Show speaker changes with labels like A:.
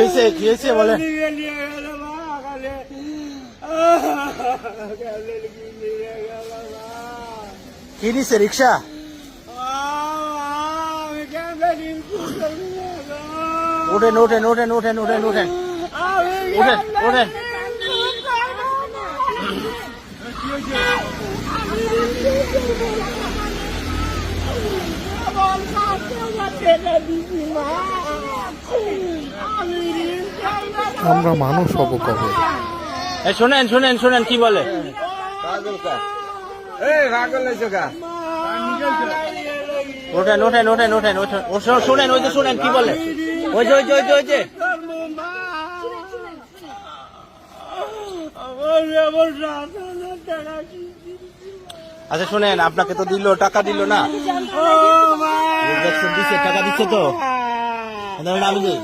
A: হয়েছে বলেন। কি নিছে রিক্সা? ওঠেন ওঠেন ওঠেন ওঠেন ওঠেন ওঠেন ওঠেন ওঠেন।
B: আমরা মানুষ হব কবে?
A: শোনেন শোনেন শোনেন কি বলে। ওঠেন ওঠেন ওঠেন ওঠেন ওঠেন শোনেন, ওই যে শোনেন কি বলে। ওই যে ওই যে ওই যে ওই যে আচ্ছা শোনেন, আপনাকে তো দিল, টাকা দিল না? দেখছেন দিচ্ছে, টাকা দিচ্ছে তো। আমি দিই।